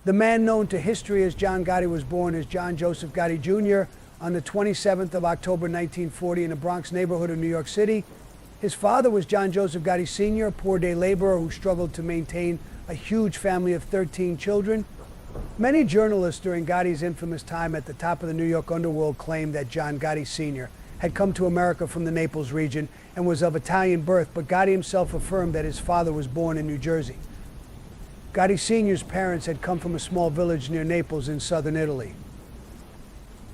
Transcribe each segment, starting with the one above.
The man known to history as John Gotti was born as John Joseph Gotti Jr. on the 27th of October 1940 in the Bronx neighborhood of New York City. His father was John Joseph Gotti Sr., a poor day laborer who struggled to maintain a huge family of 13 children. Many journalists during Gotti's infamous time at the top of the New York underworld claimed that John Gotti Sr. had come to America from the Naples region and was of Italian birth, but Gotti himself affirmed that his father was born in New Jersey. Gotti Sr.'s parents had come from a small village near Naples in southern Italy.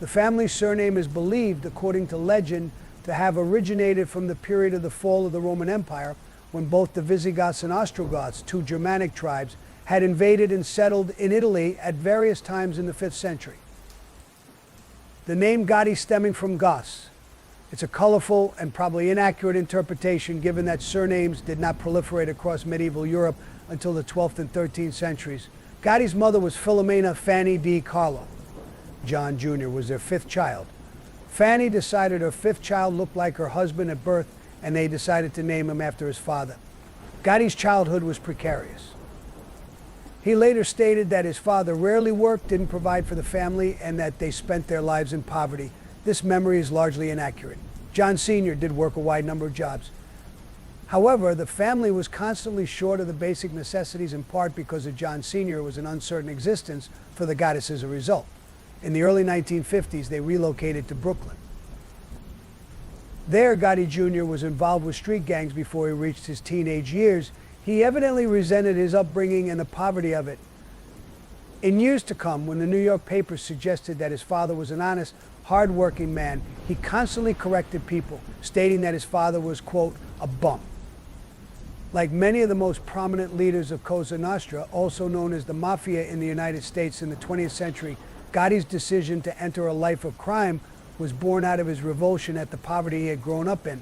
The family's surname is believed, according to legend, to have originated from the period of the fall of the Roman Empire, when both the Visigoths and Ostrogoths, two Germanic tribes, had invaded and settled in Italy at various times in the 5th century. The name Gotti stemming from Goths. It's a colorful and probably inaccurate interpretation, given that surnames did not proliferate across medieval Europe until the 12th and 13th centuries. Gotti's mother was Filomena Fanny di Carlo. John Jr. was their 5th child. Fanny decided her 5th child looked like her husband at birth, and they decided to name him after his father. Gotti's childhood was precarious. He later stated that his father rarely worked, didn't provide for the family, and that they spent their lives in poverty. This memory is largely inaccurate. John Sr. did work a wide number of jobs. However, the family was constantly short of the basic necessities, in part because of John Sr. was an uncertain existence for the Gottis as a result. In the early 1950s, they relocated to Brooklyn. There, Gotti Jr. was involved with street gangs before he reached his teenage years. He evidently resented his upbringing and the poverty of it. In years to come, when the New York papers suggested that his father was an honest, hard-working man, he constantly corrected people, stating that his father was, quote, a bum. Like many of the most prominent leaders of Cosa Nostra, also known as the Mafia in the United States in the 20th century, Gotti's decision to enter a life of crime was born out of his revulsion at the poverty he had grown up in.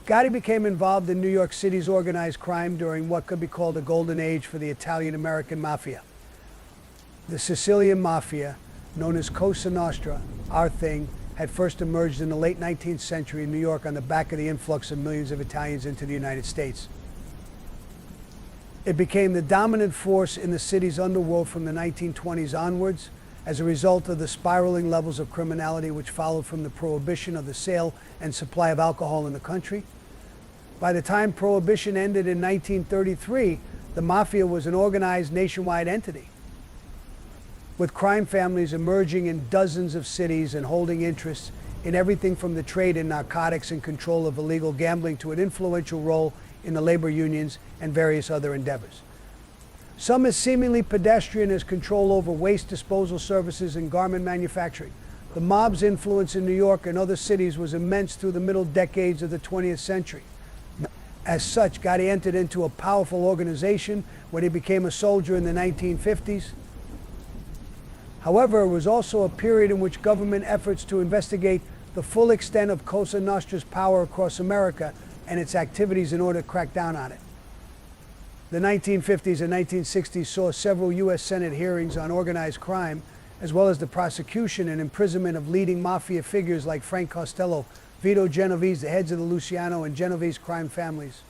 Gotti became involved in New York City's organized crime during what could be called a golden age for the Italian-American Mafia. The Sicilian Mafia, known as Cosa Nostra, our thing, had first emerged in the late 19th century in New York on the back of the influx of millions of Italians into the United States. It became the dominant force in the city's underworld from the 1920s onwards, as a result of the spiraling levels of criminality which followed from the prohibition of the sale and supply of alcohol in the country. By the time Prohibition ended in 1933, the Mafia was an organized nationwide entity, with crime families emerging in dozens of cities and holding interests in everything from the trade in narcotics and control of illegal gambling to an influential role in the labor unions and various other endeavors. Some as seemingly pedestrian as control over waste disposal services and garment manufacturing. The mob's influence in New York and other cities was immense through the middle decades of the 20th century. As such, Gotti entered into a powerful organization when he became a soldier in the 1950s. However, it was also a period in which government efforts to investigate the full extent of Cosa Nostra's power across America and its activities in order to crack down on it. The 1950s and 1960s saw several U.S. Senate hearings on organized crime, as well as the prosecution and imprisonment of leading mafia figures like Frank Costello, Vito Genovese, the heads of the Luciano and Genovese crime families.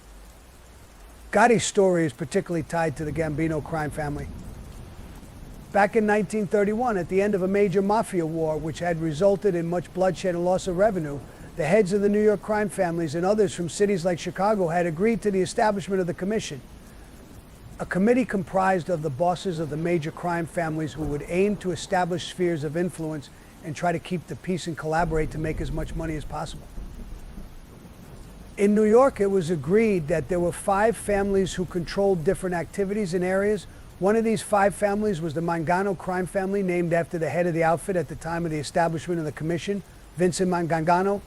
Gotti's story is particularly tied to the Gambino crime family. Back in 1931, at the end of a major mafia war, which had resulted in much bloodshed and loss of revenue, the heads of the New York crime families and others from cities like Chicago had agreed to the establishment of the commission, a committee comprised of the bosses of the major crime families who would aim to establish spheres of influence and try to keep the peace and collaborate to make as much money as possible. In New York, it was agreed that there were 5 families who controlled different activities and areas. One of these 5 families was the Mangano crime family, named after the head of the outfit at the time of the establishment of the commission, Vincent Mangano.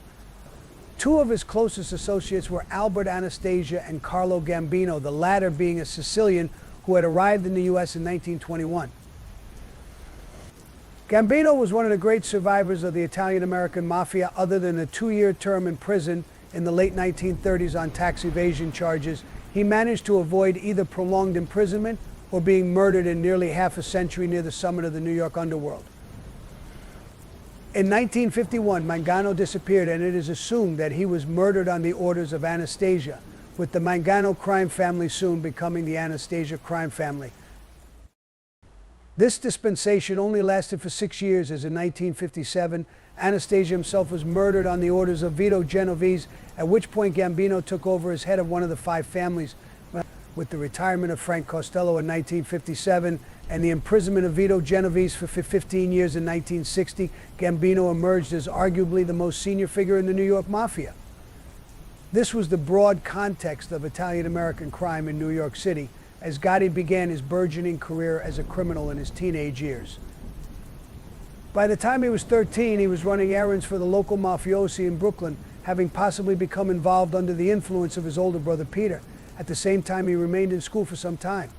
2 of his closest associates were Albert Anastasia and Carlo Gambino, the latter being a Sicilian who had arrived in the U.S. in 1921. Gambino was one of the great survivors of the Italian-American Mafia, other than a 2-year term in prison in the late 1930s on tax evasion charges. He managed to avoid either prolonged imprisonment or being murdered in nearly half a century near the summit of the New York underworld. In 1951, Mangano disappeared, and it is assumed that he was murdered on the orders of Anastasia, with the Mangano crime family soon becoming the Anastasia crime family. This dispensation only lasted for 6 years, as in 1957, Anastasia himself was murdered on the orders of Vito Genovese, at which point Gambino took over as head of one of the 5 families. With the retirement of Frank Costello in 1957 and the imprisonment of Vito Genovese for 15 years in 1960, Gambino emerged as arguably the most senior figure in the New York Mafia. This was the broad context of Italian-American crime in New York City, as Gotti began his burgeoning career as a criminal in his teenage years. By the time he was 13, he was running errands for the local mafiosi in Brooklyn, having possibly become involved under the influence of his older brother Peter. At the same time, he remained in school for some time.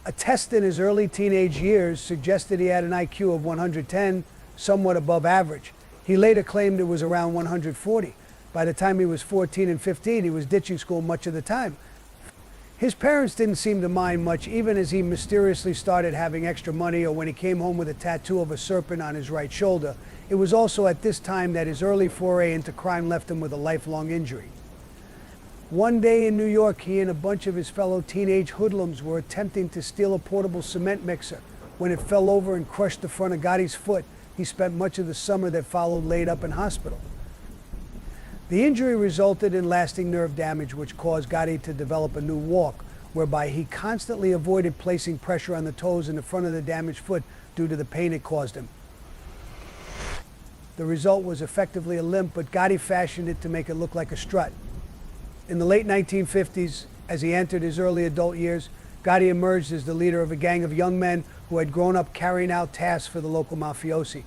A test in his early teenage years suggested he had an IQ of 110, somewhat above average. He later claimed it was around 140. By the time he was 14 and 15, he was ditching school much of the time. His parents didn't seem to mind much, even as he mysteriously started having extra money, or when he came home with a tattoo of a serpent on his right shoulder. It was also at this time that his early foray into crime left him with a lifelong injury. One day in New York, he and a bunch of his fellow teenage hoodlums were attempting to steal a portable cement mixer. When it fell over and crushed the front of Gotti's foot, he spent much of the summer that followed laid up in hospital. The injury resulted in lasting nerve damage, which caused Gotti to develop a new walk, whereby he constantly avoided placing pressure on the toes in the front of the damaged foot due to the pain it caused him. The result was effectively a limp, but Gotti fashioned it to make it look like a strut. In the late 1950s, as he entered his early adult years, Gotti emerged as the leader of a gang of young men who had grown up carrying out tasks for the local mafiosi.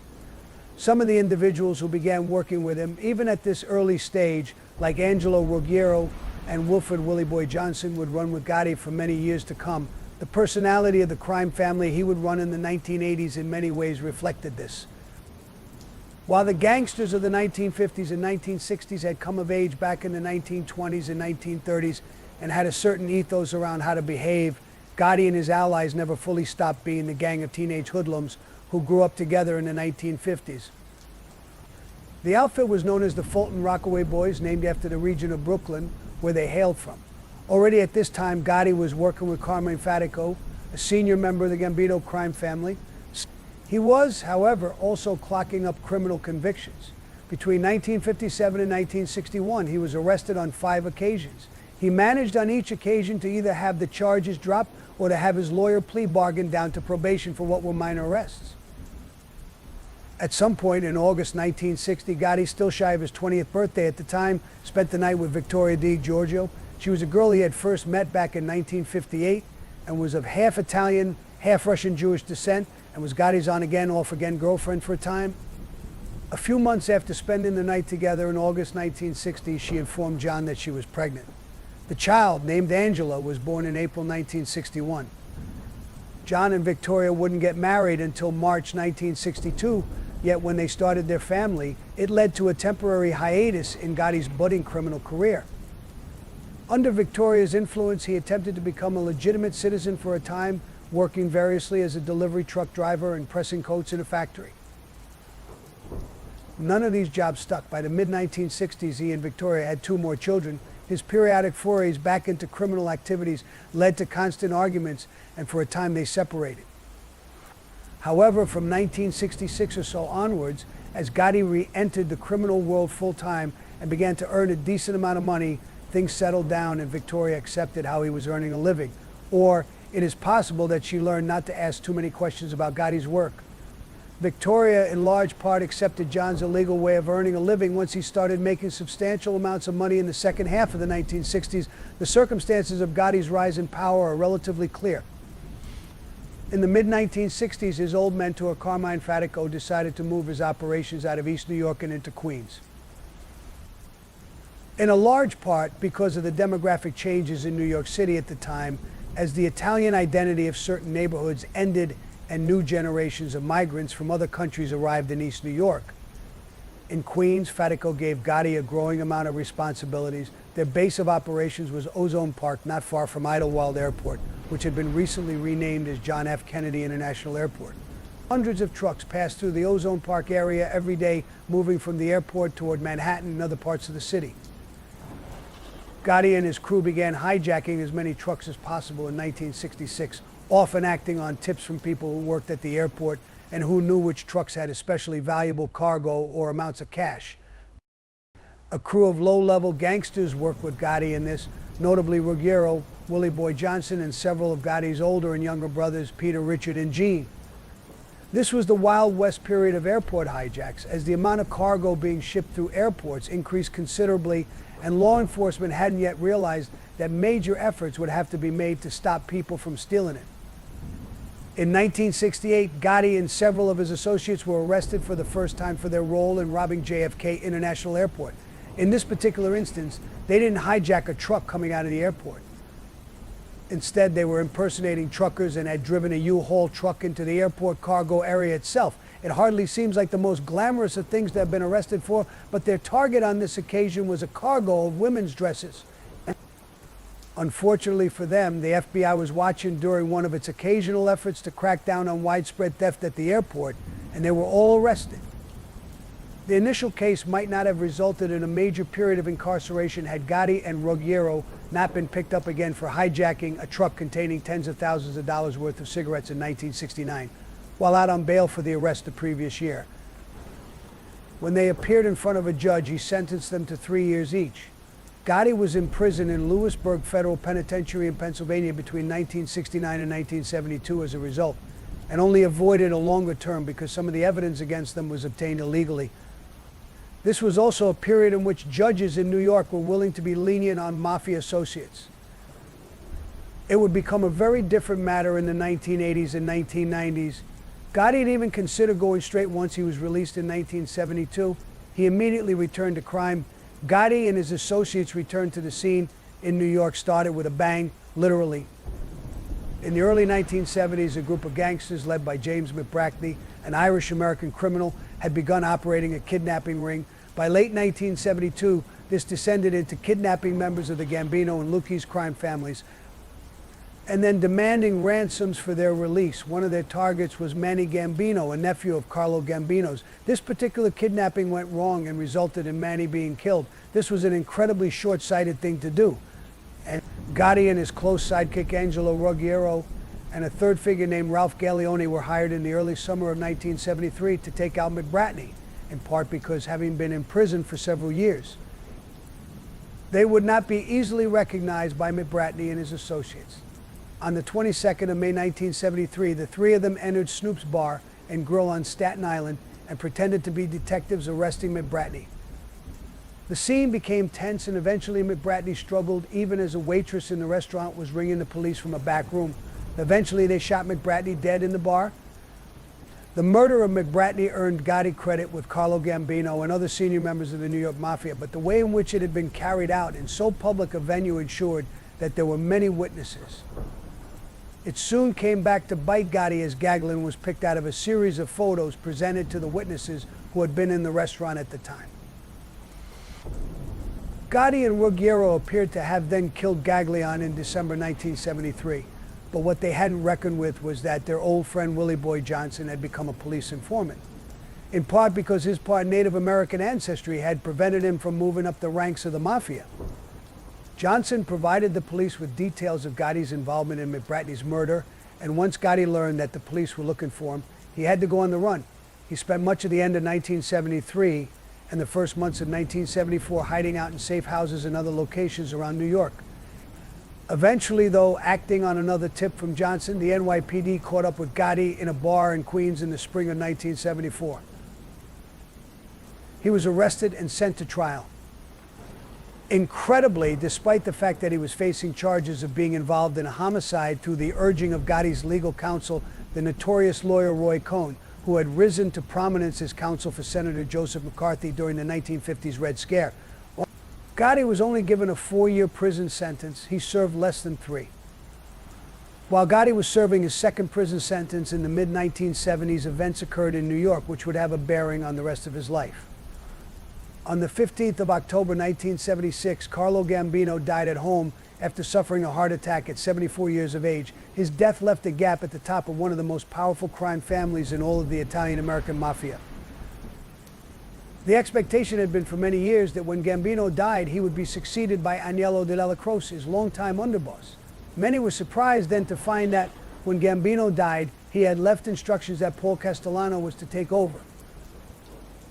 Some of the individuals who began working with him, even at this early stage, like Angelo Ruggiero and Wilfred Willie Boy Johnson, would run with Gotti for many years to come. The personality of the crime family he would run in the 1980s in many ways reflected this. While the gangsters of the 1950s and 1960s had come of age back in the 1920s and 1930s and had a certain ethos around how to behave, Gotti and his allies never fully stopped being the gang of teenage hoodlums who grew up together in the 1950s. The outfit was known as the Fulton Rockaway Boys, named after the region of Brooklyn where they hailed from. Already at this time, Gotti was working with Carmine Fatico, a senior member of the Gambino crime family. He was, however, also clocking up criminal convictions. Between 1957 and 1961, he was arrested on 5 occasions. He managed on each occasion to either have the charges dropped or to have his lawyer plea bargained down to probation for what were minor arrests. At some point in August 1960, Gotti, still shy of his 20th birthday at the time, spent the night with Victoria Di Giorgio. She was a girl he had first met back in 1958 and was of half Italian, half Russian Jewish descent, and was Gotti's on-again, off-again girlfriend for a time. A few months after spending the night together in August 1960, she informed John that she was pregnant. The child, named Angela, was born in April 1961. John and Victoria wouldn't get married until March 1962, yet when they started their family, it led to a temporary hiatus in Gotti's budding criminal career. Under Victoria's influence, he attempted to become a legitimate citizen for a time, working variously as a delivery truck driver and pressing coats in a factory. None of these jobs stuck. By the mid-1960s, he and Victoria had 2 more children. His periodic forays back into criminal activities led to constant arguments, and for a time they separated. However, from 1966 or so onwards, as Gotti re-entered the criminal world full-time and began to earn a decent amount of money, things settled down and Victoria accepted how he was earning a living. Or it is possible that she learned not to ask too many questions about Gotti's work. Victoria, in large part, accepted John's illegal way of earning a living once he started making substantial amounts of money in the second half of the 1960s. The circumstances of Gotti's rise in power are relatively clear. In the mid-1960s, his old mentor, Carmine Fatico, decided to move his operations out of East New York and into Queens. In a large part because of the demographic changes in New York City at the time, as the Italian identity of certain neighborhoods ended and new generations of migrants from other countries arrived in East New York. In Queens, Fatico gave Gotti a growing amount of responsibilities. Their base of operations was Ozone Park, not far from Idlewild Airport, which had been recently renamed as John F. Kennedy International Airport. Hundreds of trucks passed through the Ozone Park area every day, moving from the airport toward Manhattan and other parts of the city. Gotti and his crew began hijacking as many trucks as possible in 1966, often acting on tips from people who worked at the airport and who knew which trucks had especially valuable cargo or amounts of cash. A crew of low-level gangsters worked with Gotti in this, notably Ruggiero, Willie Boy Johnson, and several of Gotti's older and younger brothers, Peter, Richard, and Gene. This was the Wild West period of airport hijacks, as the amount of cargo being shipped through airports increased considerably, and law enforcement hadn't yet realized that major efforts would have to be made to stop people from stealing it. In 1968, Gotti and several of his associates were arrested for the first time for their role in robbing JFK International Airport. In this particular instance, they didn't hijack a truck coming out of the airport. Instead, they were impersonating truckers and had driven a U-Haul truck into the airport cargo area itself. It hardly seems like the most glamorous of things to have been arrested for, but their target on this occasion was a cargo of women's dresses. Unfortunately for them, the FBI was watching during one of its occasional efforts to crack down on widespread theft at the airport, and they were all arrested. The initial case might not have resulted in a major period of incarceration had Gotti and Ruggiero not been picked up again for hijacking a truck containing tens of thousands of dollars worth of cigarettes in 1969, while out on bail for the arrest the previous year. When they appeared in front of a judge, he sentenced them to 3 years each. Gotti was imprisoned in Lewisburg Federal Penitentiary in Pennsylvania between 1969 and 1972 as a result, and only avoided a longer term because some of the evidence against them was obtained illegally. This was also a period in which judges in New York were willing to be lenient on Mafia associates. It would become a very different matter in the 1980s and 1990s. Gotti didn't even consider going straight once he was released in 1972. He immediately returned to crime. Gotti and his associates returned to the scene in New York started with a bang, literally. In the early 1970s, a group of gangsters led by James McBratney, an Irish-American criminal, had begun operating a kidnapping ring. By late 1972, this descended into kidnapping members of the Gambino and Lucchese crime families, and then demanding ransoms for their release. One of their targets was Manny Gambino, a nephew of Carlo Gambino's. This particular kidnapping went wrong and resulted in Manny being killed. This was an incredibly short-sighted thing to do. And Gotti and his close sidekick Angelo Ruggiero and a third figure named Ralph Galeone were hired in the early summer of 1973 to take out McBratney, in part because having been in prison for several years. They would not be easily recognized by McBratney and his associates. On the 22nd of May 1973, the three of them entered Snoop's Bar and Grill on Staten Island and pretended to be detectives arresting McBratney. The scene became tense, and eventually McBratney struggled even as a waitress in the restaurant was ringing the police from a back room. Eventually they shot McBratney dead in the bar. The murder of McBratney earned Gotti credit with Carlo Gambino and other senior members of the New York Mafia, but the way in which it had been carried out in so public a venue ensured that there were many witnesses. It soon came back to bite Gotti as Gaglin was picked out of a series of photos presented to the witnesses who had been in the restaurant at the time. Gotti and Ruggiero appeared to have then killed Gaglione in December 1973, but what they hadn't reckoned with was that their old friend Willie Boy Johnson had become a police informant, in part because his part Native American ancestry had prevented him from moving up the ranks of the Mafia. Johnson provided the police with details of Gotti's involvement in McBratney's murder, and once Gotti learned that the police were looking for him, he had to go on the run. He spent much of the end of 1973 and the first months of 1974 hiding out in safe houses and other locations around New York. Eventually, though, acting on another tip from Johnson, the NYPD caught up with Gotti in a bar in Queens in the spring of 1974. He was arrested and sent to trial. Incredibly, despite the fact that he was facing charges of being involved in a homicide through the urging of Gotti's legal counsel, the notorious lawyer Roy Cohn, who had risen to prominence as counsel for Senator Joseph McCarthy during the 1950s Red Scare. Gotti was only given a 4-year prison sentence. He served less than 3. While Gotti was serving his second prison sentence in the mid-1970s, events occurred in New York which would have a bearing on the rest of his life. On the 15th of October 1976, Carlo Gambino died at home after suffering a heart attack at 74 years of age. His death left a gap at the top of one of the most powerful crime families in all of the Italian-American Mafia. The expectation had been for many years that when Gambino died, he would be succeeded by Agnello Della Croce, his longtime underboss. Many were surprised then to find that When Gambino died, he had left instructions that Paul Castellano was to take over.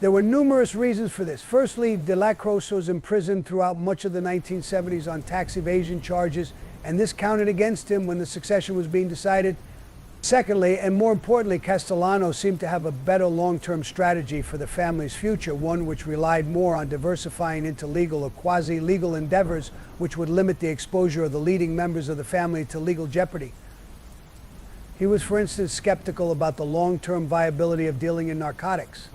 There were numerous reasons for this. Firstly, De La Croce was imprisoned throughout much of the 1970s on tax evasion charges, and this counted against him when the succession was being decided. Secondly, and more importantly, Castellano seemed to have a better long-term strategy for the family's future, one which relied more on diversifying into legal or quasi-legal endeavors, which would limit the exposure of the leading members of the family to legal jeopardy. He was, for instance, skeptical about the long-term viability of dealing in narcotics.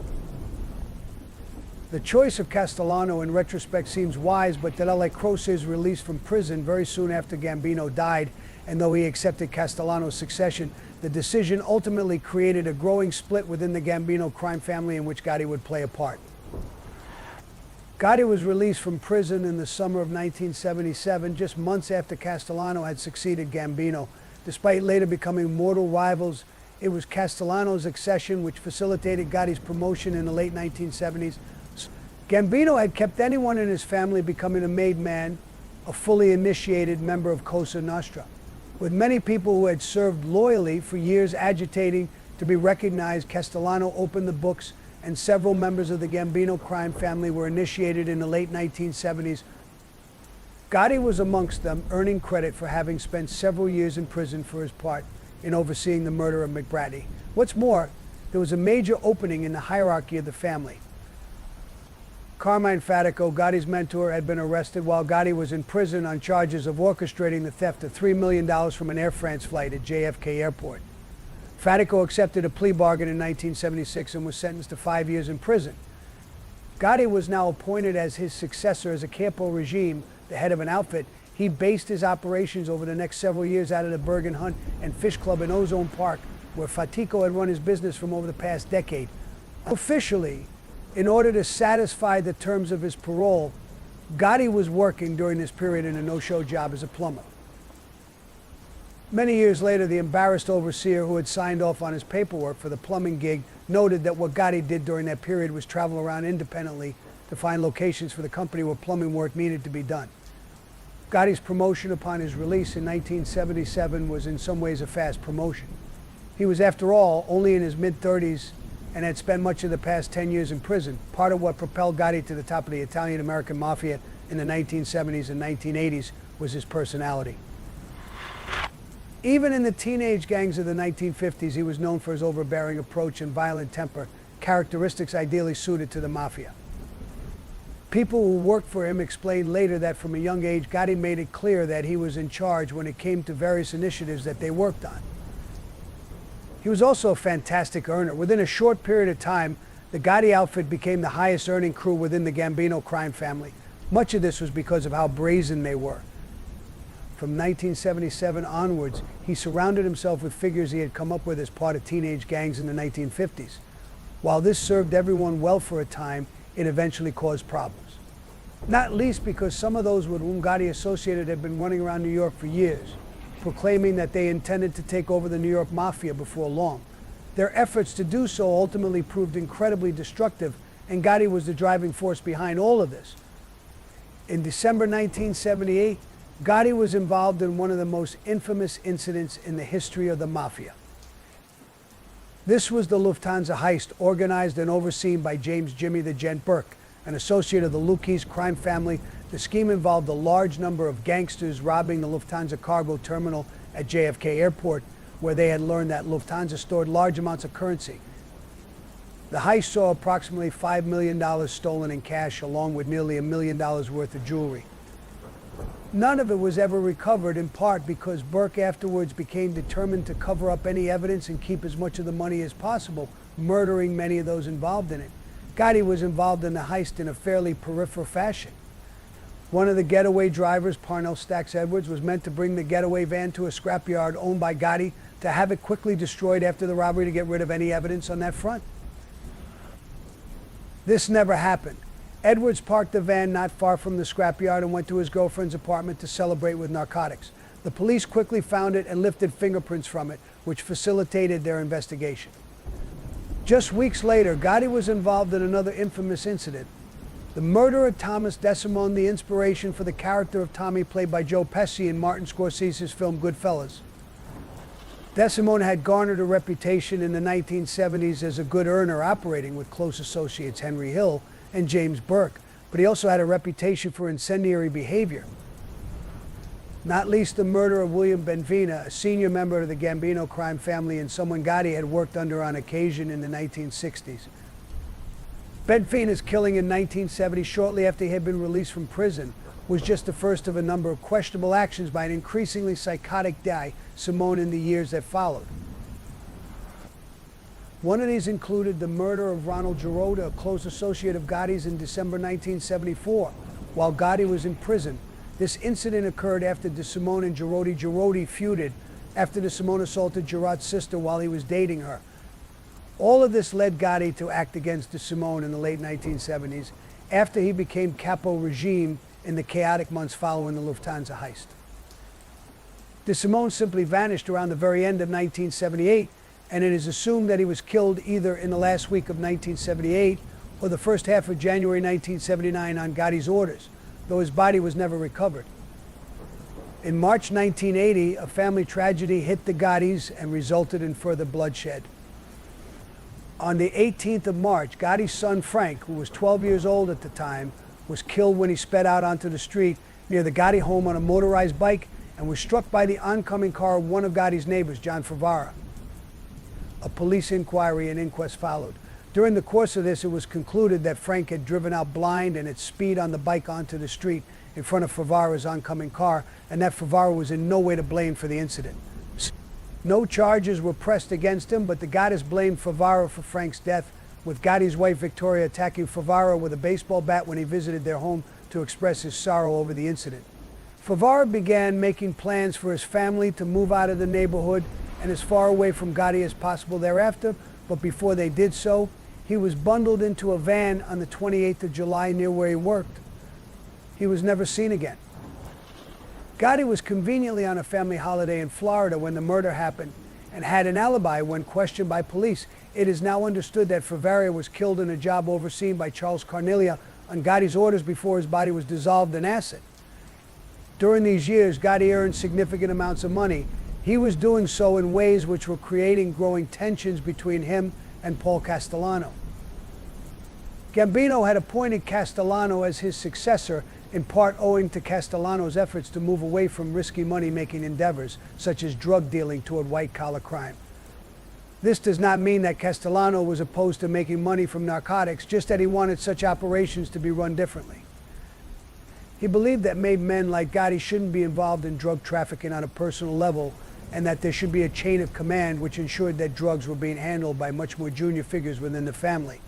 The choice of Castellano in retrospect seems wise, but De La Croce's release from prison very soon after Gambino died, and though he accepted Castellano's succession, the decision ultimately created a growing split within the Gambino crime family in which Gotti would play a part. Gotti was released from prison in the summer of 1977, just months after Castellano had succeeded Gambino. Despite later becoming mortal rivals, it was Castellano's accession which facilitated Gotti's promotion in the late 1970s. Gambino had kept anyone in his family becoming a made man, a fully initiated member of Cosa Nostra. With many people who had served loyally for years agitating to be recognized, Castellano opened the books, and several members of the Gambino crime family were initiated in the late 1970s. Gotti was amongst them, earning credit for having spent several years in prison for his part in overseeing the murder of McBratty. What's more, there was a major opening in the hierarchy of the family. Carmine Fatico, Gotti's mentor, had been arrested while Gotti was in prison on charges of orchestrating the theft of $3 million from an Air France flight at JFK Airport. Fatico accepted a plea bargain in 1976 and was sentenced to 5 years in prison. Gotti was now appointed as his successor as a capo regime, the head of an outfit. He based his operations over the next several years out of the Bergen Hunt and Fish Club in Ozone Park, where Fatico had run his business from over the past decade. Officially, in order to satisfy the terms of his parole, Gotti was working during this period in a no-show job as a plumber. Many years later, the embarrassed overseer who had signed off on his paperwork for the plumbing gig noted that what Gotti did during that period was travel around independently to find locations for the company where plumbing work needed to be done. Gotti's promotion upon his release in 1977 was in some ways a fast promotion. He was, after all, only in his mid-30s and had spent much of the past 10 years in prison. Part of what propelled Gotti to the top of the Italian-American Mafia in the 1970s and 1980s was his personality. Even in the teenage gangs of the 1950s, he was known for his overbearing approach and violent temper, characteristics ideally suited to the Mafia. People who worked for him explained later that from a young age, Gotti made it clear that he was in charge when it came to various initiatives that they worked on. He was also a fantastic earner. Within a short period of time, the Gotti outfit became the highest earning crew within the Gambino crime family. Much of this was because of how brazen they were. From 1977 onwards, he surrounded himself with figures he had come up with as part of teenage gangs in the 1950s. While this served everyone well for a time, it eventually caused problems. Not least because some of those with whom Gotti associated had been running around New York for years, proclaiming that they intended to take over the New York Mafia before long. Their efforts to do so ultimately proved incredibly destructive, and Gotti was the driving force behind all of this. In December 1978, Gotti was involved in one of the most infamous incidents in the history of the Mafia. This was the Lufthansa heist, organized and overseen by James "Jimmy the Gent" Burke, an associate of the Lucchese crime family. The scheme involved a large number of gangsters robbing the Lufthansa cargo terminal at JFK Airport, where they had learned that Lufthansa stored large amounts of currency. The heist saw approximately $5 million stolen in cash, along with nearly $1 million worth of jewelry. None of it was ever recovered, in part because Burke afterwards became determined to cover up any evidence and keep as much of the money as possible, murdering many of those involved in it. Gotti was involved in the heist in a fairly peripheral fashion. One of the getaway drivers, Parnell Stacks Edwards, was meant to bring the getaway van to a scrapyard owned by Gotti to have it quickly destroyed after the robbery to get rid of any evidence on that front. This never happened. Edwards parked the van not far from the scrapyard and went to his girlfriend's apartment to celebrate with narcotics. The police quickly found it and lifted fingerprints from it, which facilitated their investigation. Just weeks later, Gotti was involved in another infamous incident. The murder of Thomas Desimone, the inspiration for the character of Tommy played by Joe Pesci in Martin Scorsese's film Goodfellas. DeSimone had garnered a reputation in the 1970s as a good earner operating with close associates Henry Hill and James Burke, but he also had a reputation for incendiary behavior. Not least the murder of William Benvena, a senior member of the Gambino crime family and someone Gotti had worked under on occasion in the 1960s. Benvena's killing in 1970, shortly after he had been released from prison, was just the first of a number of questionable actions by an increasingly psychotic DeSimone in the years that followed. One of these included the murder of Ronald Girota, a close associate of Gotti's, in December 1974, while Gotti was in prison. This incident occurred after DeSimone and Giroti feuded after DeSimone assaulted Girot's sister while he was dating her. All of this led Gotti to act against DeSimone in the late 1970s after he became capo regime in the chaotic months following the Lufthansa heist. DeSimone simply vanished around the very end of 1978, and it is assumed that he was killed either in the last week of 1978 or the first half of January 1979 on Gotti's orders, though his body was never recovered. In March 1980, a family tragedy hit the Gottis and resulted in further bloodshed. On the 18th of March, Gotti's son Frank, who was 12 years old at the time, was killed when he sped out onto the street near the Gotti home on a motorized bike and was struck by the oncoming car of one of Gotti's neighbors, John Favara. A police inquiry and inquest followed. During the course of this, it was concluded that Frank had driven out blind and at speed on the bike onto the street in front of Favara's oncoming car, and that Favara was in no way to blame for the incident. No charges were pressed against him, but the Gottis blamed Favara for Frank's death, with Gotti's wife Victoria attacking Favara with a baseball bat when he visited their home to express his sorrow over the incident. Favara began making plans for his family to move out of the neighborhood and as far away from Gotti as possible thereafter, but before they did so, he was bundled into a van on the 28th of July near where he worked. He was never seen again. Gotti was conveniently on a family holiday in Florida when the murder happened and had an alibi when questioned by police. It is now understood that Favara was killed in a job overseen by Charles Carnelia on Gotti's orders before his body was dissolved in acid. During these years, Gotti earned significant amounts of money. He was doing so in ways which were creating growing tensions between him and Paul Castellano. Gambino had appointed Castellano as his successor, in part owing to Castellano's efforts to move away from risky money-making endeavors, such as drug dealing, toward white-collar crime. This does not mean that Castellano was opposed to making money from narcotics, just that he wanted such operations to be run differently. He believed that made men like Gotti shouldn't be involved in drug trafficking on a personal level, and that there should be a chain of command which ensured that drugs were being handled by much more junior figures within the family.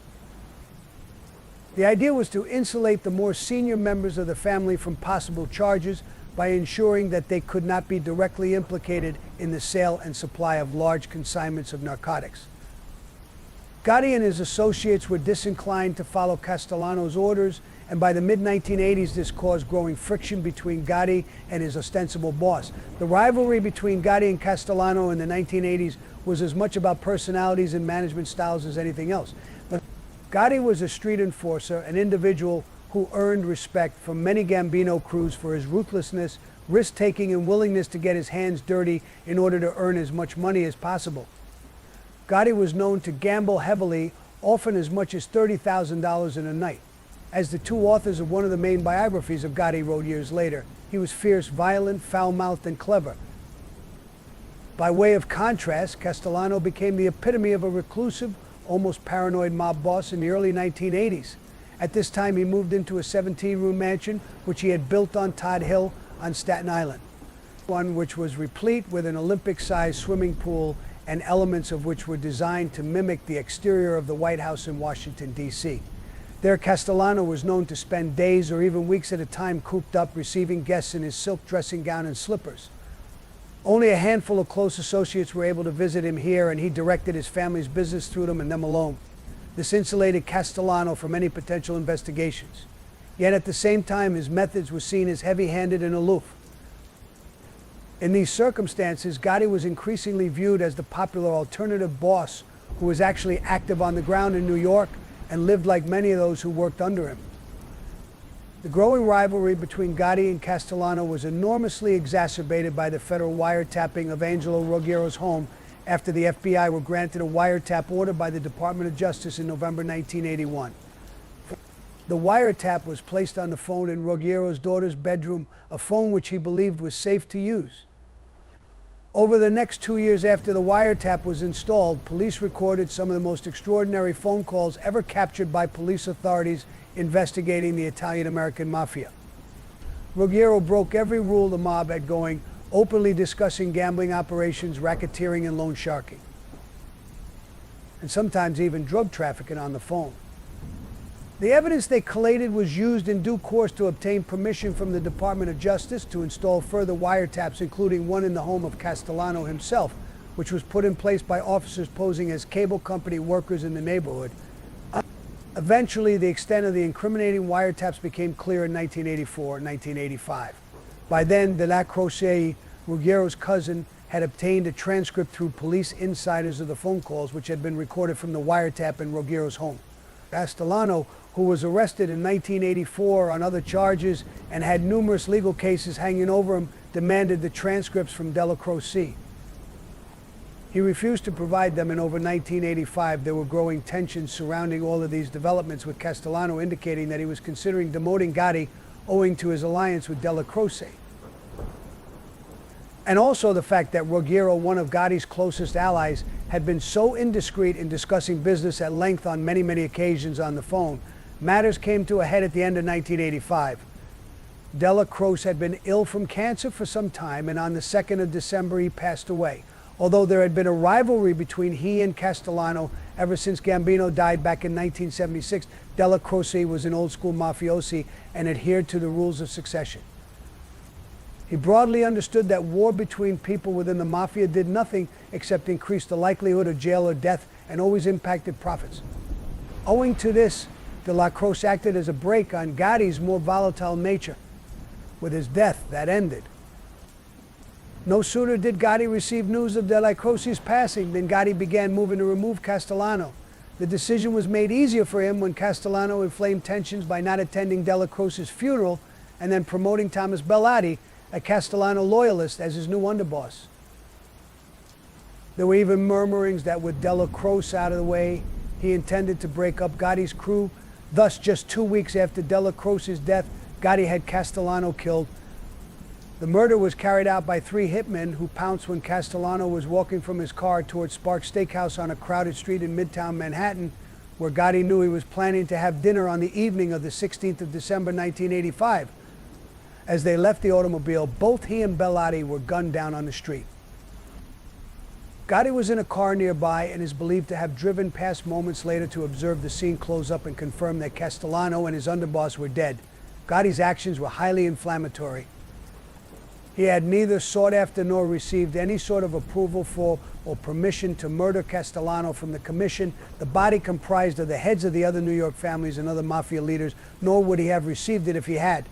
The idea was to insulate the more senior members of the family from possible charges by ensuring that they could not be directly implicated in the sale and supply of large consignments of narcotics. Gotti and his associates were disinclined to follow Castellano's orders, and by the mid-1980s this caused growing friction between Gotti and his ostensible boss. The rivalry between Gotti and Castellano in the 1980s was as much about personalities and management styles as anything else. But Gotti was a street enforcer, an individual who earned respect from many Gambino crews for his ruthlessness, risk-taking, and willingness to get his hands dirty in order to earn as much money as possible. Gotti was known to gamble heavily, often as much as $30,000 in a night. As the two authors of one of the main biographies of Gotti wrote years later, he was fierce, violent, foul-mouthed, and clever. By way of contrast, Castellano became the epitome of a reclusive, almost paranoid mob boss in the early 1980s. At this time, he moved into a 17-room mansion, which he had built on Todd Hill on Staten Island, one which was replete with an Olympic-sized swimming pool and elements of which were designed to mimic the exterior of the White House in Washington, D.C. There, Castellano was known to spend days or even weeks at a time cooped up, receiving guests in his silk dressing gown and slippers. Only a handful of close associates were able to visit him here, and he directed his family's business through them and them alone. This insulated Castellano from any potential investigations. Yet at the same time, his methods were seen as heavy-handed and aloof. In these circumstances, Gotti was increasingly viewed as the popular alternative boss who was actually active on the ground in New York and lived like many of those who worked under him. The growing rivalry between Gotti and Castellano was enormously exacerbated by the federal wiretapping of Angelo Ruggiero's home after the FBI were granted a wiretap order by the Department of Justice in November 1981. The wiretap was placed on the phone in Ruggiero's daughter's bedroom, a phone which he believed was safe to use. Over the next 2 years after the wiretap was installed, police recorded some of the most extraordinary phone calls ever captured by police authorities investigating the Italian-American Mafia. Ruggiero broke every rule the mob had going, openly discussing gambling operations, racketeering, and loan sharking, and sometimes even drug trafficking on the phone. The evidence they collated was used in due course to obtain permission from the Department of Justice to install further wiretaps, including one in the home of Castellano himself, which was put in place by officers posing as cable company workers in the neighborhood. Eventually, the extent of the incriminating wiretaps became clear in 1984 and 1985. By then, De La Croce, Ruggiero's cousin, had obtained a transcript through police insiders of the phone calls which had been recorded from the wiretap in Ruggiero's home. Castellano, who was arrested in 1984 on other charges and had numerous legal cases hanging over him, demanded the transcripts from De La Croce. He refused to provide them, and over 1985 there were growing tensions surrounding all of these developments, with Castellano indicating that he was considering demoting Gotti owing to his alliance with De La Croce. And also the fact that Ruggiero, one of Gotti's closest allies, had been so indiscreet in discussing business at length on many, many occasions on the phone. Matters came to a head at the end of 1985. De La Croce had been ill from cancer for some time, and on the 2nd of December he passed away. Although there had been a rivalry between he and Castellano ever since Gambino died back in 1976, De La Croce was an old-school mafiosi and adhered to the rules of succession. He broadly understood that war between people within the Mafia did nothing except increase the likelihood of jail or death, and always impacted profits. Owing to this, De La Croce acted as a brake on Gotti's more volatile nature. With his death, that ended. No sooner did Gotti receive news of De La Croce's passing than Gotti began moving to remove Castellano. The decision was made easier for him when Castellano inflamed tensions by not attending De La Croce's funeral and then promoting Thomas Bellotti, a Castellano loyalist, as his new underboss. There were even murmurings that with De La Croce out of the way, he intended to break up Gotti's crew. Thus, just 2 weeks after De La Croce's death, Gotti had Castellano killed. The murder was carried out by 3 hitmen who pounced when Castellano was walking from his car towards Sparks Steakhouse on a crowded street in Midtown Manhattan, where Gotti knew he was planning to have dinner on the evening of the 16th of December 1985. As they left the automobile, both he and Bellotti were gunned down on the street. Gotti was in a car nearby and is believed to have driven past moments later to observe the scene close up and confirm that Castellano and his underboss were dead. Gotti's actions were highly inflammatory. He had neither sought after nor received any sort of approval for or permission to murder Castellano from the commission, the body comprised of the heads of the other New York families and other Mafia leaders, nor would he have received it if he had.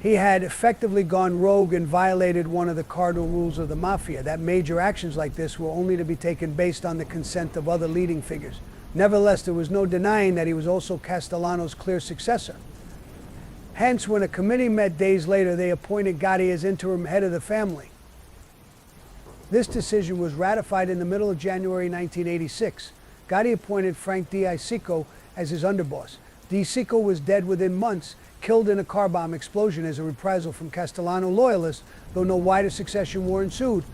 He had effectively gone rogue and violated one of the cardinal rules of the Mafia, that major actions like this were only to be taken based on the consent of other leading figures. Nevertheless, there was no denying that he was also Castellano's clear successor. Hence, when a committee met days later, they appointed Gotti as interim head of the family. This decision was ratified in the middle of January 1986. Gotti appointed Frank D'Isico as his underboss. D'Isico was dead within months, killed in a car bomb explosion as a reprisal from Castellano loyalists, though no wider succession war ensued.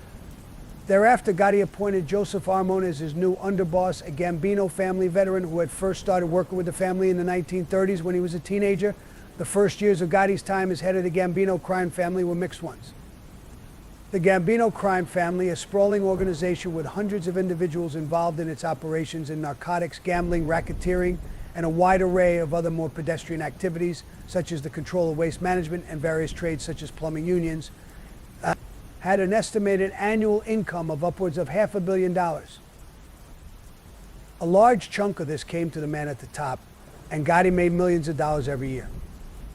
Thereafter, Gotti appointed Joseph Armone as his new underboss, a Gambino family veteran who had first started working with the family in the 1930s when he was a teenager. The first years of Gotti's time as head of the Gambino crime family were mixed ones. The Gambino crime family, a sprawling organization with hundreds of individuals involved in its operations in narcotics, gambling, racketeering, and a wide array of other more pedestrian activities, such as the control of waste management and various trades such as plumbing unions, had an estimated annual income of upwards of $500 million. A large chunk of this came to the man at the top, and Gotti made millions of dollars every year.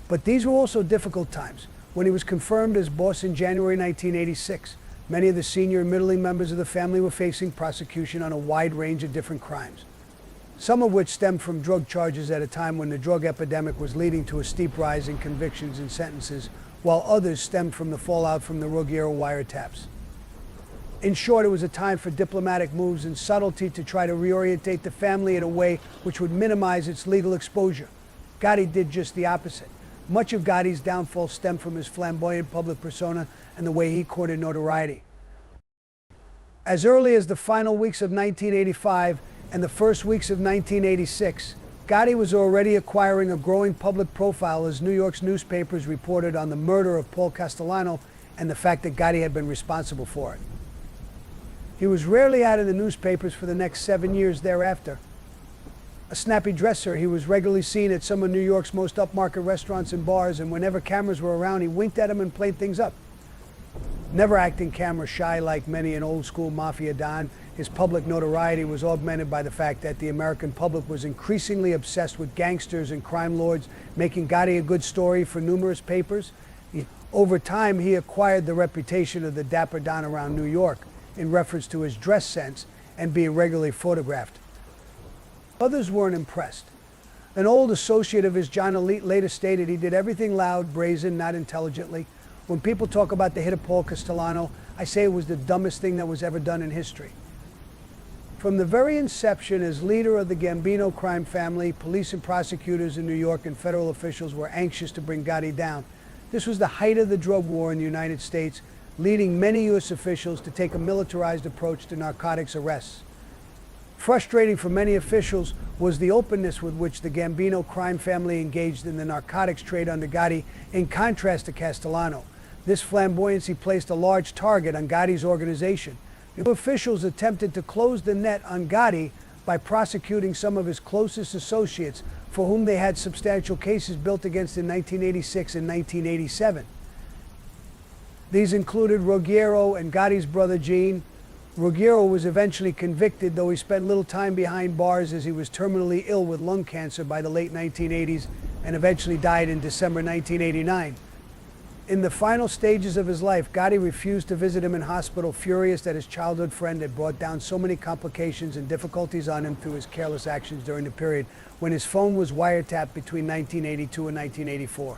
But these were also difficult times. When he was confirmed as boss in January 1986, many of the senior and middling members of the family were facing prosecution on a wide range of different crimes. some of which stemmed from drug charges at a time when the drug epidemic was leading to a steep rise in convictions and sentences, while others stemmed from the fallout from the Ruggiero wiretaps. In short, it was a time for diplomatic moves and subtlety to try to reorientate the family in a way which would minimize its legal exposure. Gotti did just the opposite. Much of Gotti's downfall stemmed from his flamboyant public persona and the way he courted notoriety. As early as the final weeks of 1985 and the first weeks of 1986, Gotti was already acquiring a growing public profile as New York's newspapers reported on the murder of Paul Castellano and the fact that Gotti had been responsible for it. He was rarely out of the newspapers for the next 7 years thereafter. A snappy dresser, he was regularly seen at some of New York's most upmarket restaurants and bars, and whenever cameras were around, he winked at them and played things up. Never acting camera shy like many an old-school Mafia Don, his public notoriety was augmented by the fact that the American public was increasingly obsessed with gangsters and crime lords, making Gotti a good story for numerous papers. Over time, he acquired the reputation of the Dapper Don around New York, in reference to his dress sense and being regularly photographed. Others weren't impressed. An old associate of his, John Elite, later stated he did everything loud, brazen, not intelligently. When people talk about the hit of Paul Castellano, I say it was the dumbest thing that was ever done in history. From the very inception, as leader of the Gambino crime family, police and prosecutors in New York and federal officials were anxious to bring Gotti down. This was the height of the drug war in the United States, leading many U.S. officials to take a militarized approach to narcotics arrests. Frustrating for many officials was the openness with which the Gambino crime family engaged in the narcotics trade under Gotti, in contrast to Castellano. This flamboyancy placed a large target on Gotti's organization. The officials attempted to close the net on Gotti by prosecuting some of his closest associates, for whom they had substantial cases built against in 1986 and 1987. These included Ruggiero and Gotti's brother Gene. Ruggiero was eventually convicted, though he spent little time behind bars as he was terminally ill with lung cancer by the late 1980s and eventually died in December 1989. In the final stages of his life, Gotti refused to visit him in hospital, furious that his childhood friend had brought down so many complications and difficulties on him through his careless actions during the period when his phone was wiretapped between 1982 and 1984.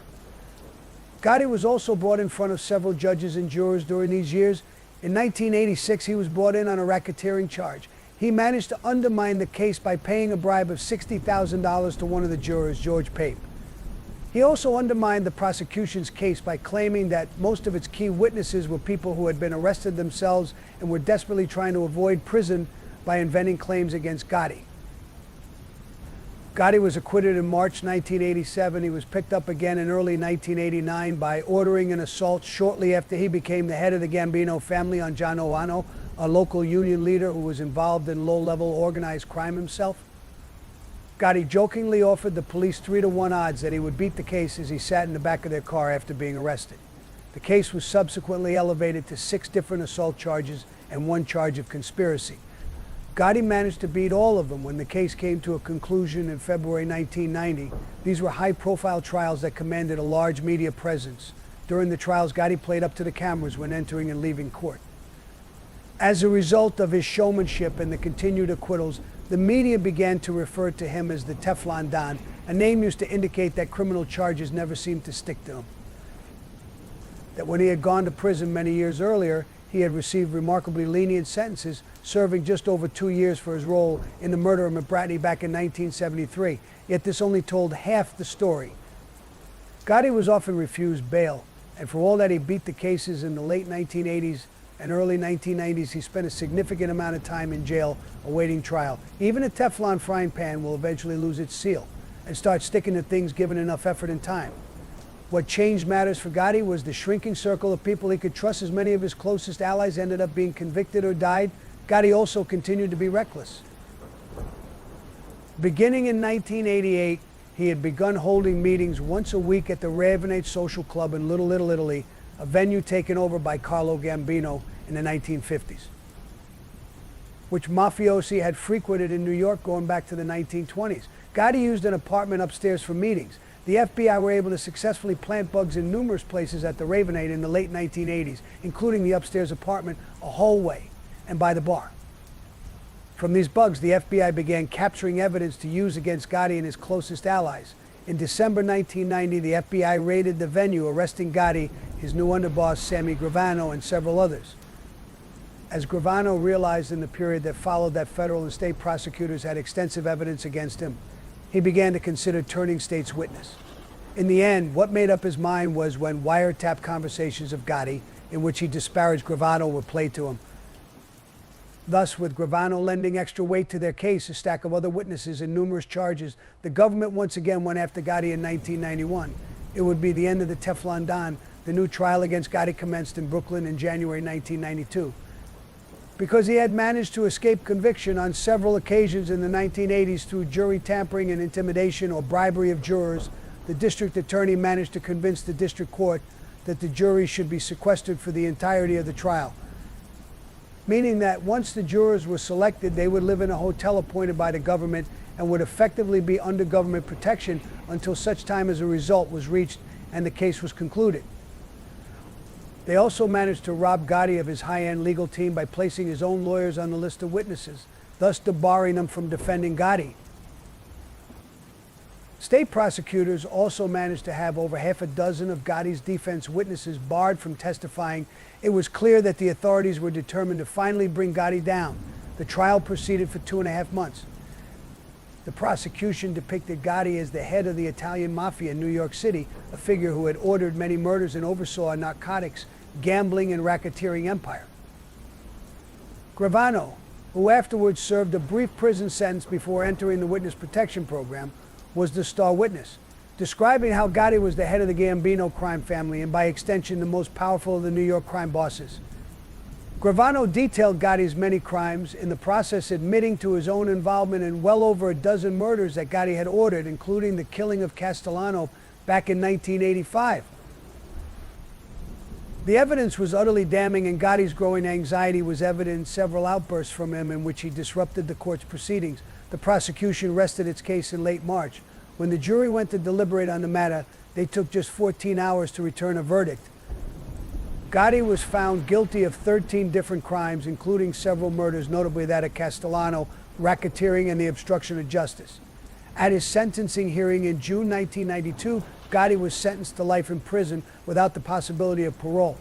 Gotti was also brought in front of several judges and jurors during these years. In 1986, he was brought in on a racketeering charge. He managed to undermine the case by paying a bribe of $60,000 to one of the jurors, George Pape. He also undermined the prosecution's case by claiming that most of its key witnesses were people who had been arrested themselves and were desperately trying to avoid prison by inventing claims against Gotti. Gotti was acquitted in March 1987. He was picked up again in early 1989 by ordering an assault shortly after he became the head of the Gambino family on John Oano, a local union leader who was involved in low-level organized crime himself. Gotti jokingly offered the police 3-to-1 odds that he would beat the case as he sat in the back of their car after being arrested. The case was subsequently elevated to 6 different assault charges and 1 charge of conspiracy. Gotti managed to beat all of them when the case came to a conclusion in February 1990. These were high-profile trials that commanded a large media presence. During the trials, Gotti played up to the cameras when entering and leaving court. As a result of his showmanship and the continued acquittals, the media began to refer to him as the Teflon Don, a name used to indicate that criminal charges never seemed to stick to him. That when he had gone to prison many years earlier, he had received remarkably lenient sentences, serving just over 2 years for his role in the murder of McBratney back in 1973. Yet this only told half the story. Gotti was often refused bail, and for all that he beat the cases in the late 1980s and early 1990s, he spent a significant amount of time in jail awaiting trial. Even a Teflon frying pan will eventually lose its seal and start sticking to things given enough effort and time. What changed matters for Gotti was the shrinking circle of people he could trust, as many of his closest allies ended up being convicted or died. Gotti also continued to be reckless. Beginning in 1988, he had begun holding meetings once a week at the Ravenite Social Club in Little Italy, a venue taken over by Carlo Gambino in the 1950s, which mafiosi had frequented in New York going back to the 1920s. Gotti used an apartment upstairs for meetings. The FBI were able to successfully plant bugs in numerous places at the Ravenite in the late 1980s, including the upstairs apartment, a hallway, and by the bar. From these bugs, the FBI began capturing evidence to use against Gotti and his closest allies. In December 1990, the FBI raided the venue, arresting Gotti, his new underboss Sammy and several others. As Gravano realized in the period that followed that federal and state prosecutors had extensive evidence against him, he began to consider turning state's witness. In the end, what made up his mind was when wiretap conversations of Gotti, in which he disparaged Gravano, were played to him. Thus, with Gravano lending extra weight to their case, a stack of other witnesses and numerous charges, the government once again went after Gotti in 1991. It would be the end of the Teflon Don. The new trial against Gotti commenced in Brooklyn in January 1992. Because he had managed to escape conviction on several occasions in the 1980s through jury tampering and intimidation or bribery of jurors, the district attorney managed to convince the district court that the jury should be sequestered for the entirety of the trial, meaning that once the jurors were selected, they would live in a hotel appointed by the government and would effectively be under government protection until such time as a result was reached and the case was concluded. They also managed to rob Gotti of his high-end legal team by placing his own lawyers on the list of witnesses, thus debarring them from defending Gotti. State prosecutors also managed to have over half a dozen of Gotti's defense witnesses barred from testifying. It was clear that the authorities were determined to finally bring Gotti down. The trial proceeded for 2.5 months. The prosecution depicted Gotti as the head of the Italian Mafia in New York City, a figure who had ordered many murders and oversaw a narcotics, gambling, and racketeering empire. Gravano, who afterwards served a brief prison sentence before entering the witness protection program, was the star witness, describing how Gotti was the head of the Gambino crime family and by extension the most powerful of the New York crime bosses. Gravano detailed Gotti's many crimes, in the process admitting to his own involvement in well over a dozen murders that Gotti had ordered, including the killing of Castellano back in 1985. The evidence was utterly damning, and Gotti's growing anxiety was evident in several outbursts from him in which he disrupted the court's proceedings. The prosecution rested its case in late March. When the jury went to deliberate on the matter, they took just 14 hours to return a verdict. Gotti was found guilty of 13 different crimes, including several murders, notably that of Castellano, racketeering, and the obstruction of justice. At his sentencing hearing in June 1992, Gotti was sentenced to life in prison without the possibility of parole.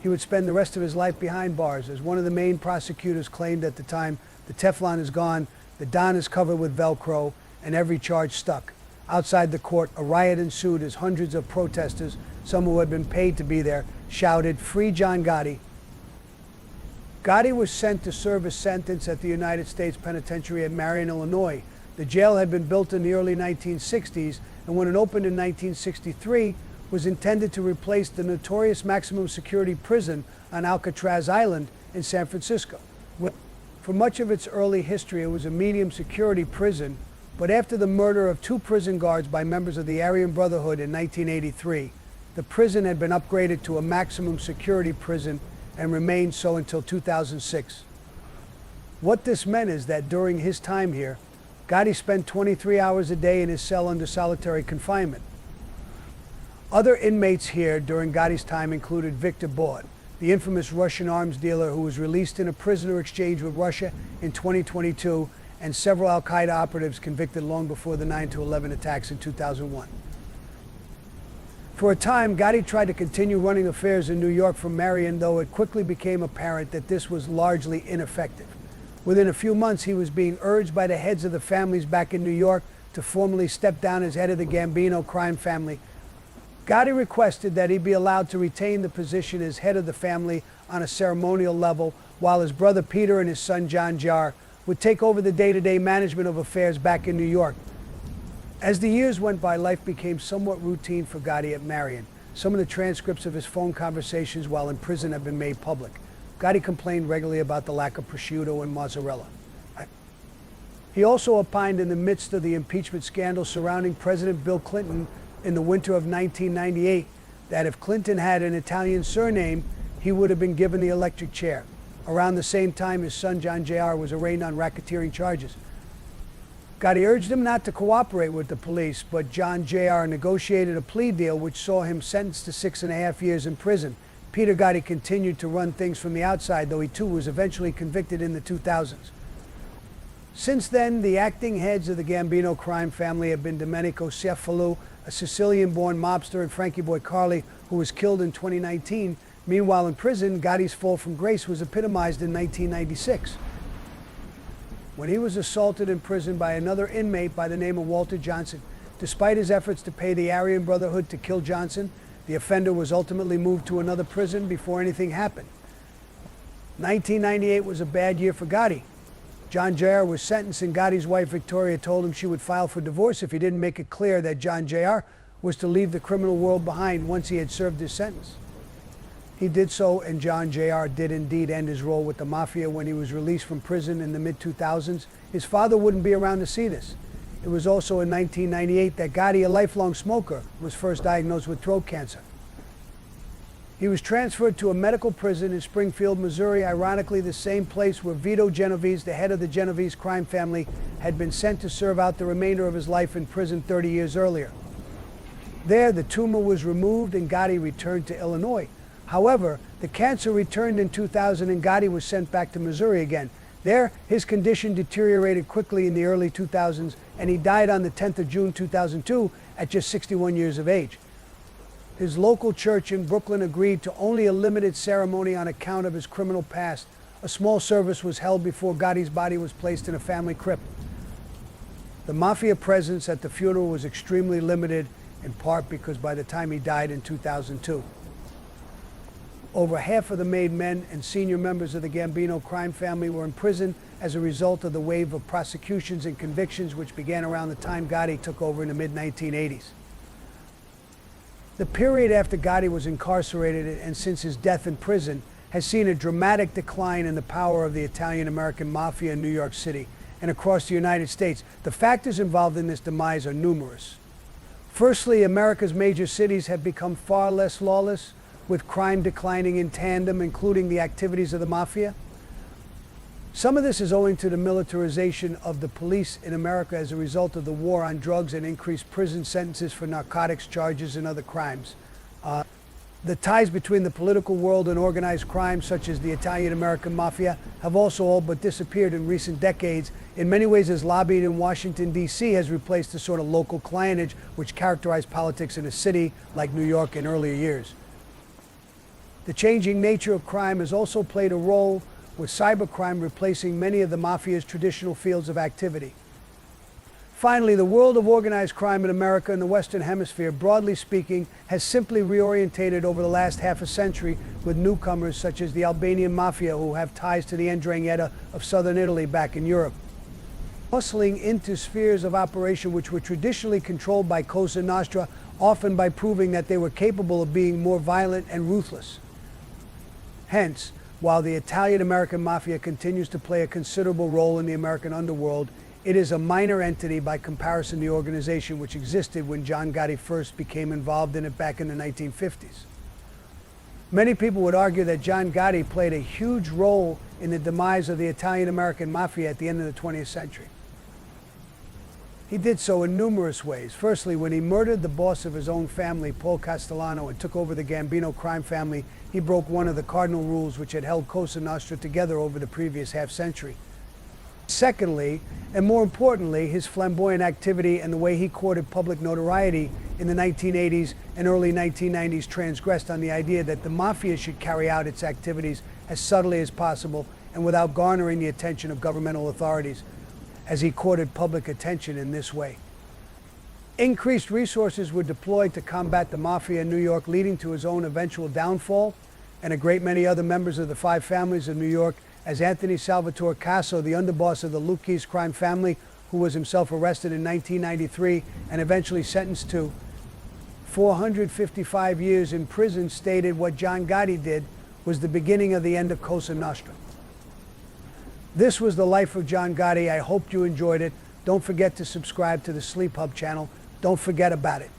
He would spend the rest of his life behind bars. As one of the main prosecutors claimed at the time, the Teflon is gone, the Don is covered with Velcro, and every charge stuck. Outside the court, a riot ensued as hundreds of protesters, some who had been paid to be there, shouted, "Free John Gotti." Gotti was sent to serve his sentence at the United States Penitentiary at Marion, Illinois. The jail had been built in the early 1960s, and when it opened in 1963, was intended to replace the notorious maximum security prison on Alcatraz Island in San Francisco. For much of its early history, it was a medium security prison, but after the murder of 2 prison guards by members of the Aryan Brotherhood in 1983, the prison had been upgraded to a maximum security prison and remained so until 2006. What this meant is that during his time here, Gotti spent 23 hours a day in his cell under solitary confinement. Other inmates here during Gotti's time included Victor Bout, the infamous Russian arms dealer who was released in a prisoner exchange with Russia in 2022, and several al-Qaeda operatives convicted long before the 9/11 attacks in 2001. For a time, Gotti tried to continue running affairs in New York from Marion, though it quickly became apparent that this was largely ineffective. Within a few months, he was being urged by the heads of the families back in New York to formally step down as head of the Gambino crime family. Gotti requested that he be allowed to retain the position as head of the family on a ceremonial level, while his brother Peter and his son John Jr. would take over the day-to-day management of affairs back in New York. As the years went by, life became somewhat routine for Gotti at Marion. Some of the transcripts of his phone conversations while in prison have been made public. Gotti complained regularly about the lack of prosciutto and mozzarella. He also opined in the midst of the impeachment scandal surrounding President Bill Clinton in the winter of 1998 that if Clinton had an Italian surname, he would have been given the electric chair. Around the same time, his son John Jr. was arraigned on racketeering charges. Gotti urged him not to cooperate with the police, but John Jr. negotiated a plea deal which saw him sentenced to 6.5 years in prison. Peter Gotti continued to run things from the outside, though he too was eventually convicted in the 2000s. Since then, the acting heads of the Gambino crime family have been Domenico Cefalù, a Sicilian-born mobster, and Frankie Boy Carli, who was killed in 2019. Meanwhile, in prison, Gotti's fall from grace was epitomized in 1996, when he was assaulted in prison by another inmate by the name of Walter Johnson. Despite his efforts to pay the Aryan Brotherhood to kill Johnson, the offender was ultimately moved to another prison before anything happened. 1998 was a bad year for Gotti. John Jr. was sentenced, and Gotti's wife Victoria told him she would file for divorce if he didn't make it clear that John Jr. was to leave the criminal world behind once he had served his sentence. He did so, and John Jr. did indeed end his role with the Mafia when he was released from prison in the mid-2000s. His father wouldn't be around to see this. It was also in 1998 that Gotti, a lifelong smoker, was first diagnosed with throat cancer. He was transferred to a medical prison in Springfield, Missouri, ironically the same place where Vito Genovese, the head of the Genovese crime family, had been sent to serve out the remainder of his life in prison 30 years earlier. There, the tumor was removed and Gotti returned to Illinois. However, the cancer returned in 2000 and Gotti was sent back to Missouri again. There, his condition deteriorated quickly in the early 2000s, and he died on the 10th of June 2002 at just 61 years of age. His local church in Brooklyn agreed to only a limited ceremony on account of his criminal past. A small service was held before Gotti's body was placed in a family crypt. The Mafia presence at the funeral was extremely limited, in part because by the time he died in 2002, over half of the made men and senior members of the Gambino crime family were in prison as a result of the wave of prosecutions and convictions which began around the time Gotti took over in the mid-1980s. The period after Gotti was incarcerated and since his death in prison has seen a dramatic decline in the power of the Italian-American Mafia in New York City and across the United States. The factors involved in this demise are numerous. Firstly, America's major cities have become far less lawless, with crime declining in tandem, including the activities of the Mafia. Some of this is owing to the militarization of the police in America as a result of the war on drugs and increased prison sentences for narcotics charges and other crimes. The ties between the political world and organized crime, such as the Italian-American Mafia, have also all but disappeared in recent decades, in many ways as lobbying in Washington, D.C. has replaced the sort of local clientage which characterized politics in a city like New York in earlier years. The changing nature of crime has also played a role, with cybercrime replacing many of the Mafia's traditional fields of activity. Finally, the world of organized crime in America and the Western Hemisphere, broadly speaking, has simply reorientated over the last half a century, with newcomers such as the Albanian Mafia, who have ties to the 'Ndrangheta of southern Italy back in Europe, muscling into spheres of operation which were traditionally controlled by Cosa Nostra, often by proving that they were capable of being more violent and ruthless. Hence, while the Italian-American Mafia continues to play a considerable role in the American underworld, it is a minor entity by comparison to the organization which existed when John Gotti first became involved in it back in the 1950s. Many people would argue that John Gotti played a huge role in the demise of the Italian-American Mafia at the end of the 20th century. He did so in numerous ways. Firstly, when he murdered the boss of his own family, Paul Castellano, and took over the Gambino crime family, he broke one of the cardinal rules which had held Cosa Nostra together over the previous half-century. Secondly, and more importantly, his flamboyant activity and the way he courted public notoriety in the 1980s and early 1990s transgressed on the idea that the Mafia should carry out its activities as subtly as possible and without garnering the attention of governmental authorities, as he courted public attention in this way. Increased resources were deployed to combat the Mafia in New York, leading to his own eventual downfall, and a great many other members of the five families of New York, as Anthony Salvatore Caso, the underboss of the Lucchese crime family, who was himself arrested in 1993 and eventually sentenced to 455 years in prison, stated what John Gotti did was the beginning of the end of Cosa Nostra. This was the life of John Gotti. I hope you enjoyed it. Don't forget to subscribe to the Sleep Hub channel. Don't forget about it.